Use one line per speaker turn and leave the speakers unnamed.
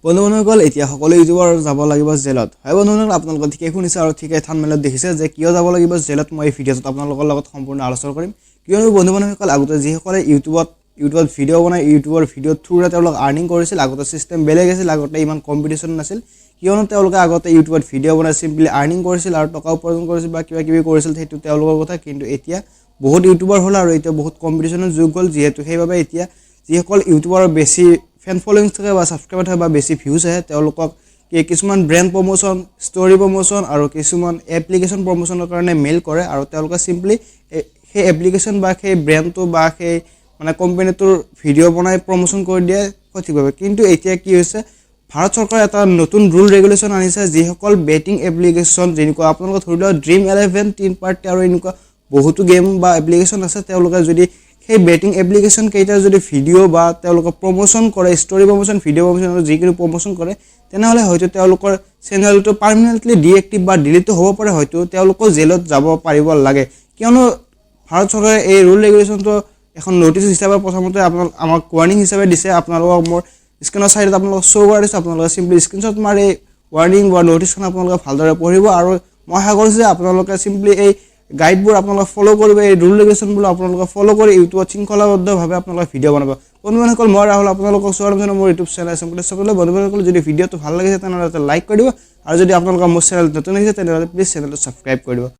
বন্ধুসকল এতিয়া সকলো ইউটিউবাৰ যাব লাগিব জেলত হয় বন্ধুসকল আপোনালোকে ঠিকে শুনিছে আৰু ঠিকে থাম্বনেলত দেখিছে যে কিয় যাব লাগিব জেলত মই এই ভিডিঅ'টোত আপোনালোকৰ লগত সম্পূৰ্ণ আলোচনা কৰিম কিয়নো বন্ধুসকল আগতে যিসকলে ইউটিউবত ভিডিঅ' বনাই ইউটিউবৰ ভিডিঅ' থ্ৰুৰে তেওঁলোক আৰ্নিং কৰিছিল আগতে সিস্টেম বেলেগ আছিল আগতে ইমান কম্পিটিশন নাছিল কিয়নো তেওঁলোকে আগতে ইউটিউবত ভিডিঅ' বনাই সিম্পলি আৰ্নিং কৰিছিল আৰু টকা উপাৰ্জন কৰিছিল বা কিবা কিবি কৰিছিল সেইটো তেওঁলোকৰ কথা কিন্তু এতিয়া বহুত ইউটিউবাৰ হ'ল আৰু এতিয়া বহুত কম্পিটিশনৰ যুগ হ'ল যেহেতু সেইবাবে এতিয়া যিসকল ইউটিউবাৰৰ বেছি ফ্যান ফলোইং থাকে বা সাবস্ক্ৰাইবাৰ থাকে বা বেছি ভিউজ আহে তেওঁলোকক কিছুমান ব্ৰেণ্ড প্ৰমোশন ষ্টৰি প্ৰমোশন আৰু কিছুমান এপ্লিকেশন প্ৰমোশনৰ কাৰণে মেইল কৰে আৰু তেওঁলোকে সিম্পলি সেই এপ্লিকেশন বা সেই ব্ৰেণ্ডটো বা সেই মানে কোম্পানীটোৰ ভিডিঅ' বনাই প্ৰমোশন কৰি দিয়ে সঠিকভাৱে কিন্তু এতিয়া কি হৈছে ভাৰত চৰকাৰে এটা নতুন ৰুল ৰেগুলেশন আনিছে যিসকল বেটিং এপ্লিকেশন যেনেকুৱা আপোনালোকে ধৰি লওক ড্ৰিম 11 টিন পাৰ্টি আৰু এনেকুৱা বহুতো গেম বা এপ্লিকেশন আছে তেওঁলোকে যদি সেই বেটিং এপ্লিকেশন কেইটা যদি ভিডিঅ' বা তেওঁলোকে প্ৰমোশন কৰে ষ্টৰি প্ৰমোশন ভিডিঅ' প্ৰমোশন যিকোনো প্ৰমোশন কৰে তেনেহলে হয়তো তেওঁলোকৰ চেনেলটো পাৰ্মানেন্টলি ডিএক্টিভ বা ডিলিট হ'ব পাৰে হয়তো তেওঁলোকো জেলত যাব পাৰিব লাগে কিয়নো ভাৰত চৰকাৰে এই ৰুল ৰেগুলেশনটো এখন নোটিস হিচাপে প্ৰথমতে আমাক ওয়াৰ্নিং হিচাপে দিছে আপোনালোকক মোৰ স্ক্ৰিনৰ সাইডত আপোনালোকক শো কৰি দিছে আপোনালোকে সিম্পলি স্ক্ৰিনশ্বট মাৰি ওয়াৰ্নিং বা নোটিসখন আপোনালোকে ভালদৰে পঢ়িব আৰু মই আশা কৰিছো যে আপোনালোকে সিম্পলি এই গাইডবোৰ আপোনালোকে ফলো কৰিব এই ৰুল ৰেগুলেশনবোৰ আপোনালোকে ফলো কৰি ইউটিউবত শৃংখলাবদ্ধভাৱে আপোনালোকে ভিডিঅ' বনাব বন্ধুসকল মই ৰাহুল আপোনালোকক স্বাগতম জনাইছো মোৰ ইউটিউব চেনেল সকলোকে বন্ধুসকল যদি ভিডিঅ'টো ভাল লাগিছে তেনেহলে লাইক কৰি দিব আৰু যদি আপোনালোকে মোৰ চেনেল নতুন আহিছে তেনেহলে প্লিজ চেনেলটো সাবস্ক্ৰাইব কৰি দিব